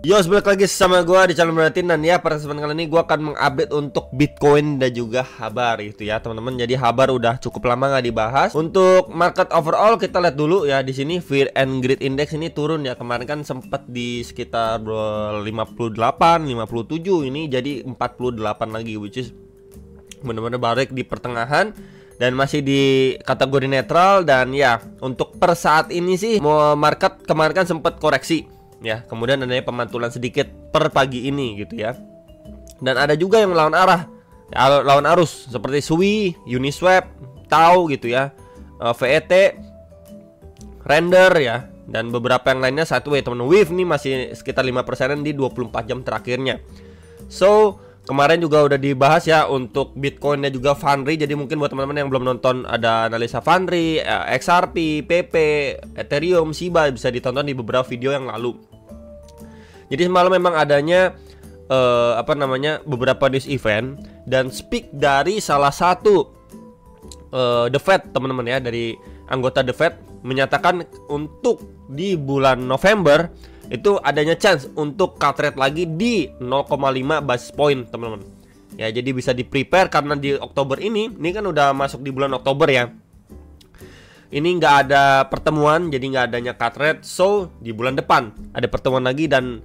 Yo, balik lagi sama gua di channel Beratin. Dan ya, pada kesempatan kali ini gua akan mengupdate untuk Bitcoin dan juga Habar gitu ya teman-teman. Jadi Habar udah cukup lama nggak dibahas. Untuk market overall kita lihat dulu ya. Di sini Fear and Greed Index ini turun ya. Kemarin kan sempat di sekitar 58, 57, ini jadi 48 lagi, which is benar-benar balik di pertengahan dan masih di kategori netral. Dan ya, untuk per saat ini sih mau market kemarin kan sempat koreksi ya, kemudian adanya pemantulan sedikit per pagi ini gitu ya. Dan ada juga yang melawan arah ya, lawan arus seperti Sui, Uniswap, Tau gitu ya, VET, Render ya, dan beberapa yang lainnya. Satu ya teman, Wave nih masih sekitar 5%-an di 24 jam terakhirnya. So kemarin juga udah dibahas ya untuk Bitcoin dan juga Foundry. Jadi mungkin buat teman-teman yang belum nonton, ada analisa Foundry, XRP, PP, Ethereum, Shiba, bisa ditonton di beberapa video yang lalu. Jadi semalam memang adanya beberapa news event dan speak dari salah satu The Fed teman-teman ya, dari anggota The Fed menyatakan untuk di bulan November itu adanya chance untuk cut rate lagi di 0,5 basis point teman-teman. Ya, jadi bisa di prepare karena di Oktober ini kan udah masuk di bulan Oktober ya. Ini nggak ada pertemuan, jadi nggak adanya cut rate. So di bulan depan ada pertemuan lagi dan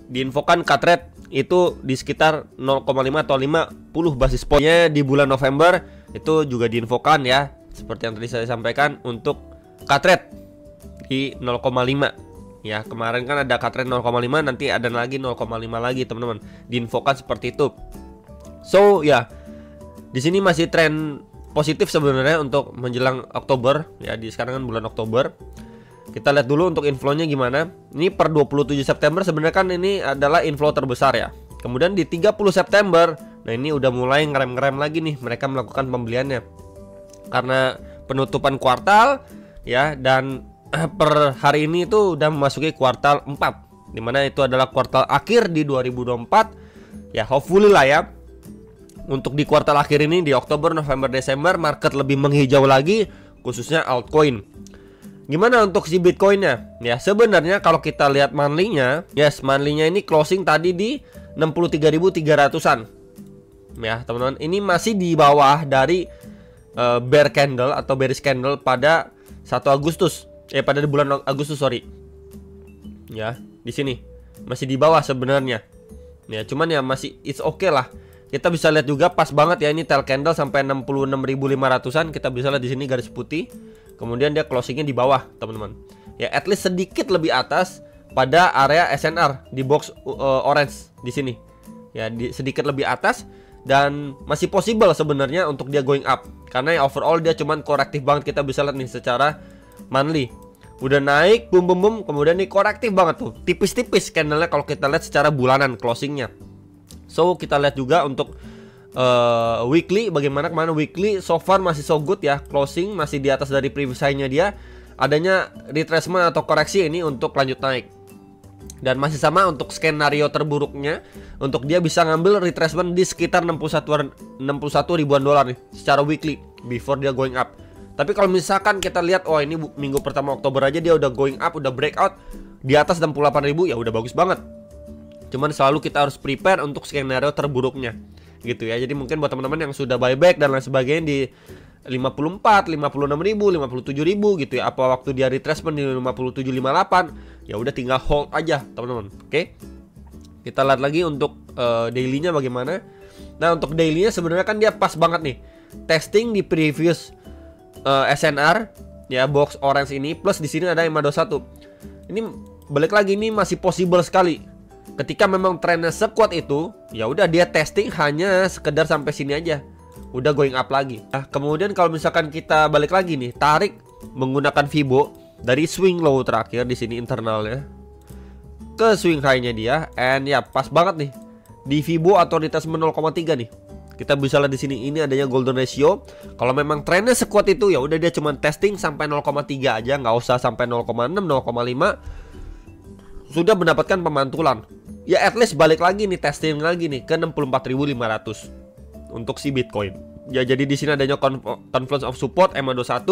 diinfokan cut rate itu di sekitar 0,5 atau 50 basis pointnya di bulan November. Itu juga diinfokan ya, seperti yang tadi saya sampaikan, untuk cut rate di 0,5 ya. Kemarin kan ada cut rate 0,5, nanti ada lagi 0,5 lagi teman-teman, diinfokan seperti itu. So ya, di sini masih tren positif sebenarnya untuk menjelang Oktober ya. Di sekarang kan bulan Oktober. Kita lihat dulu untuk inflow-nya gimana. Ini per 27 September sebenarnya kan ini adalah inflow terbesar ya. Kemudian di 30 September, nah ini udah mulai ngerem-ngerem lagi nih mereka melakukan pembeliannya. Karena penutupan kuartal ya, dan per hari ini itu udah memasuki kuartal 4, dimana itu adalah kuartal akhir di 2024. Ya, hopefully lah ya, untuk di kuartal akhir ini di Oktober, November, Desember market lebih menghijau lagi, khususnya altcoin. Gimana untuk si Bitcoinnya? Ya sebenarnya kalau kita lihat monthly-nya, yes, monthly-nya ini closing tadi di 63.300-an. Ya teman-teman, ini masih di bawah dari bear candle atau bearish candle pada 1 Agustus. Pada bulan Agustus, sorry. Ya, di sini masih di bawah sebenarnya. Ya, cuman ya masih it's okay lah. Kita bisa lihat juga pas banget ya, ini tail candle sampai 66.500-an. Kita bisa lihat di sini garis putih. Kemudian dia closingnya di bawah, teman-teman. Ya, at least sedikit lebih atas pada area SNR di box orange di sini. Ya, sedikit lebih atas dan masih possible sebenarnya untuk dia going up. Karena ya overall dia cuman korektif banget. Kita bisa lihat nih secara monthly. Udah naik, boom boom boom, kemudian nih korektif banget tuh. Tipis-tipis candlenya kalau kita lihat secara bulanan closingnya. So, kita lihat juga untuk weekly bagaimana. Kemana weekly so far masih so good ya, closing masih di atas dari previous high-nya dia. Adanya retracement atau koreksi ini untuk lanjut naik. Dan masih sama untuk skenario terburuknya, untuk dia bisa ngambil retracement di sekitar 61 ribuan dolar nih secara weekly before dia going up. Tapi kalau misalkan kita lihat, oh ini minggu pertama Oktober aja dia udah going up, udah breakout di atas 68.000, ya udah bagus banget. Cuman selalu kita harus prepare untuk skenario terburuknya gitu ya. Jadi mungkin buat teman-teman yang sudah buyback dan lain sebagainya di 54, 56.000, 57.000 gitu ya, apa waktu dia retracement di 57, 58, ya udah tinggal hold aja teman-teman. Oke. Kita lihat lagi untuk daily-nya bagaimana. Nah, untuk daily-nya sebenarnya kan dia pas banget nih. Testing di previous SNR ya, box orange ini, plus di sini ada EMA21. Ini balik lagi, ini masih possible sekali. Ketika memang trennya sekuat itu, ya udah dia testing hanya sekedar sampai sini aja, udah going up lagi. Nah, kemudian kalau misalkan kita balik lagi nih, tarik menggunakan Fibo dari swing low terakhir di sini internalnya ke swing high-nya dia, and ya pas banget nih di Fibo atau retracement 0,3 nih. Kita bisa lihat di sini ini adanya golden ratio. Kalau memang trennya sekuat itu, ya udah dia cuma testing sampai 0,3 aja, nggak usah sampai 0,6, 0,5. Sudah mendapatkan pemantulan. Ya at least balik lagi nih, testing lagi nih ke 64.500 untuk si Bitcoin. Ya jadi di sini adanya confluence of support EMA21,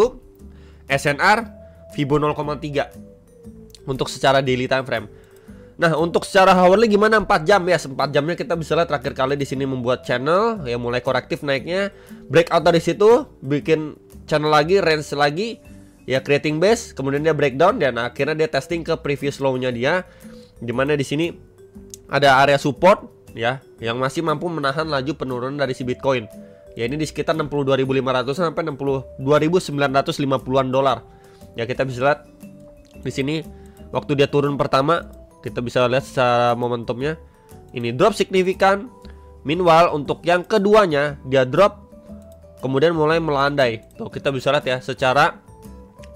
SNR, Fibo 0,3 untuk secara daily time frame. Nah, untuk secara hourly gimana? 4 jam ya. 4 jamnya kita bisa lihat terakhir kali di sini membuat channel ya, mulai korektif naiknya, breakout dari situ, bikin channel lagi, range lagi, ya creating base, kemudian dia breakdown dan akhirnya dia testing ke previous low-nya dia. Dimana di sini ada area support ya yang masih mampu menahan laju penurunan dari si Bitcoin. Ya ini di sekitar 62.500 sampai 62.950-an dolar. Ya kita bisa lihat di sini waktu dia turun pertama, kita bisa lihat secara momentumnya ini drop signifikan. Meanwhile untuk yang keduanya dia drop kemudian mulai melandai. Tuh kita bisa lihat ya secara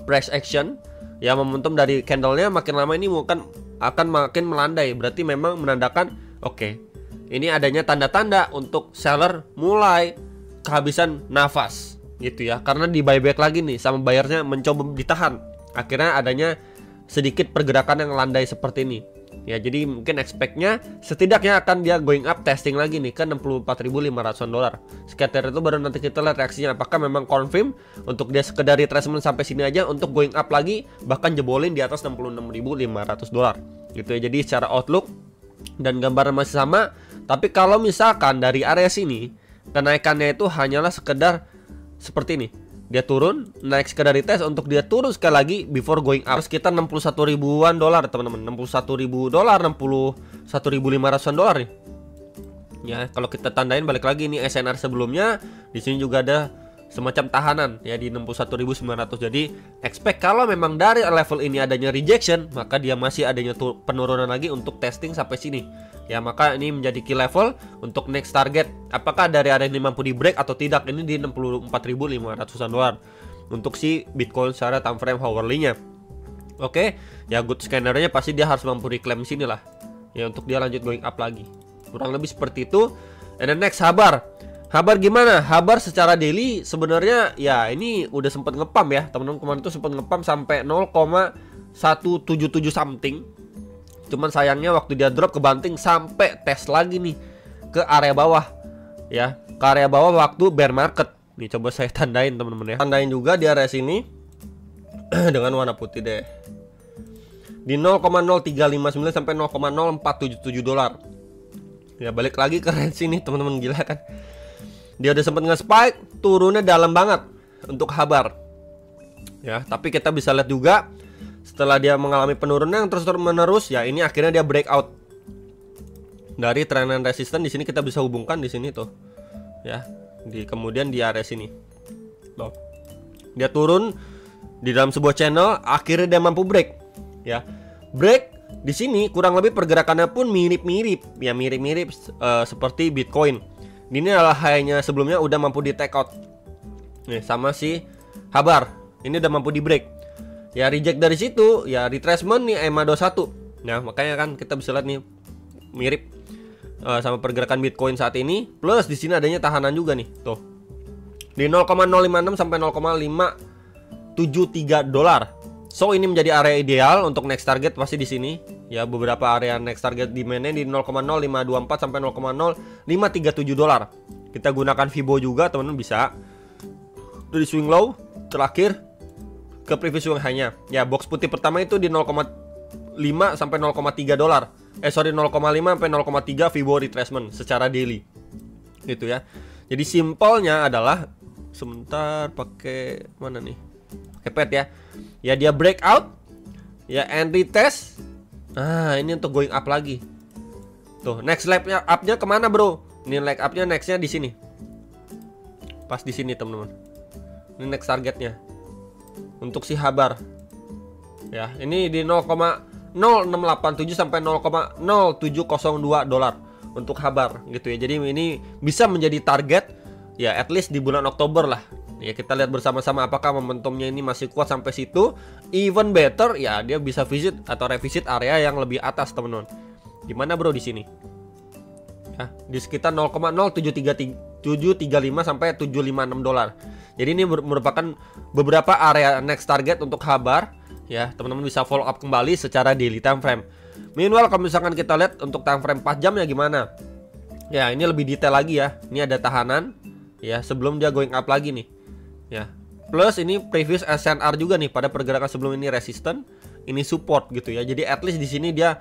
price action ya, momentum dari candlenya makin lama ini akan makin melandai. Berarti memang menandakan oke, ini adanya tanda-tanda untuk seller mulai kehabisan nafas gitu ya, karena di buyback lagi nih sama buyernya mencoba ditahan. Akhirnya adanya sedikit pergerakan yang landai seperti ini ya, jadi mungkin expect-nya setidaknya akan dia going up testing lagi nih ke 64.500-an dolar. Sekitar itu baru nanti kita lihat reaksinya, apakah memang confirm untuk dia sekedar retracement sampai sini aja untuk going up lagi bahkan jebolin di atas 66.500 dolar gitu ya. Jadi secara outlook dan gambaran masih sama, tapi kalau misalkan dari area sini kenaikannya itu hanyalah sekedar seperti ini, dia turun, naik sekedar retest untuk dia turun sekali lagi before going up sekitar 61 ribuan dolar teman-teman, 61 ribu dolar, 61.500-an dolar nih. Ya, kalau kita tandain balik lagi ini SNR sebelumnya, di sini juga ada semacam tahanan ya di 61.900. Jadi expect kalau memang dari level ini adanya rejection, maka dia masih adanya penurunan lagi untuk testing sampai sini. Ya, maka ini menjadi key level untuk next target. Apakah dari area ini mampu di break atau tidak? Ini di 64.500-an dolar untuk si Bitcoin secara time frame hourly-nya. Oke, ya good scannernya pasti dia harus mampu reclaim sini lah. Ya untuk dia lanjut going up lagi. Kurang lebih seperti itu. And then next Habar. Habar gimana? Habar secara daily sebenarnya ya ini udah sempat ngepam ya. Teman-teman kemarin itu sempat ngepam sampai 0,177 something. Cuman sayangnya waktu dia drop kebanting sampai tes lagi nih ke area bawah ya, ke area bawah waktu bear market. Nih coba saya tandain teman-teman ya. Tandain juga di area sini dengan warna putih deh. Di 0,0359 sampai 0,0477 dolar. Ya balik lagi ke range ini teman-teman, gila kan. Dia udah sempat nge-spike, turunnya dalam banget untuk Habar. Ya, tapi kita bisa lihat juga setelah dia mengalami penurunan yang terus-menerus, ya ini akhirnya dia breakout dari trend resisten. Di sini kita bisa hubungkan di sini tuh, ya, kemudian di area sini, loh, dia turun di dalam sebuah channel, akhirnya dia mampu break, ya, break di sini kurang lebih pergerakannya pun mirip-mirip, ya mirip-mirip seperti Bitcoin. Ini adalah high-nya sebelumnya udah mampu di take out, nih sama si Habar, ini udah mampu di break. Ya reject dari situ, ya retracement nih EMA 21. Nah makanya kan kita bisa lihat nih mirip sama pergerakan Bitcoin saat ini. Plus di sini adanya tahanan juga nih, tuh di 0,056 sampai 0,573 dolar. So ini menjadi area ideal untuk next target pasti di sini. Ya beberapa area next target di mana di 0,0524 sampai 0,0537 dolar. Kita gunakan Fibo juga teman-teman, bisa dari swing low terakhir ke previous swing high-nya. Ya box putih pertama itu di 0,5 sampai 0,3 dolar. 0,5 sampai 0,3 Fibo retracement secara daily. Gitu ya. Jadi simpelnya adalah sebentar pakai mana nih? Pakai pet ya. Ya dia breakout, ya and retest. Nah, ini untuk going up lagi. Tuh, next leg up-nya kemana, bro? Ini leg up-nya next-nya di sini. Pas di sini, teman-teman. Ini next targetnya. Untuk si Habar. Ya, ini di 0,0687 sampai 0,0702 dolar untuk Habar gitu ya. Jadi ini bisa menjadi target ya at least di bulan Oktober lah. Ya kita lihat bersama-sama apakah momentumnya ini masih kuat sampai situ. Even better ya dia bisa visit atau revisit area yang lebih atas, teman-teman. Di mana, bro? Di sini. Ya, di sekitar 0,07335 sampai 756 dolar. Jadi ini merupakan beberapa area next target untuk Habar. Ya, teman-teman bisa follow up kembali secara daily time frame. Meanwhile kalau misalkan kita lihat untuk time frame 4 jam ya gimana? Ya, ini lebih detail lagi ya. Ini ada tahanan ya sebelum dia going up lagi nih. Ya. Plus ini previous SNR juga nih pada pergerakan sebelum ini resisten, ini support gitu ya. Jadi at least di sini dia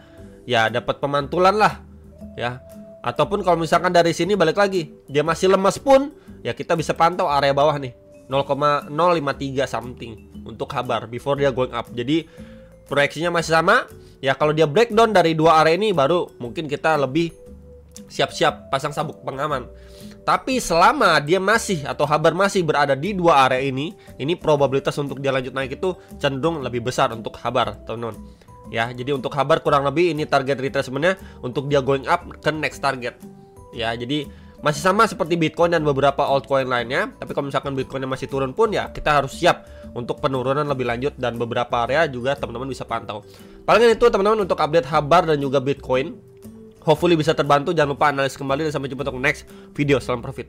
ya dapat pemantulan lah ya. Ataupun kalau misalkan dari sini balik lagi dia masih lemas pun ya kita bisa pantau area bawah nih 0,053 something untuk kabar before dia going up. Jadi proyeksinya masih sama ya. Kalau dia breakdown dari dua area ini baru mungkin kita lebih siap-siap pasang sabuk pengaman. Tapi selama dia masih atau kabar masih berada di dua area ini probabilitas untuk dia lanjut naik itu cenderung lebih besar untuk kabar, teman-teman. Ya, jadi untuk kabar kurang lebih ini target retracementnya untuk dia going up ke next target. Ya, jadi masih sama seperti Bitcoin dan beberapa altcoin lainnya. Tapi kalau misalkan Bitcoinnya masih turun pun ya kita harus siap untuk penurunan lebih lanjut dan beberapa area juga teman-teman bisa pantau. Palingan itu teman-teman untuk update kabar dan juga Bitcoin. Hopefully bisa terbantu. Jangan lupa analis kembali dan sampai jumpa untuk next video. Salam profit.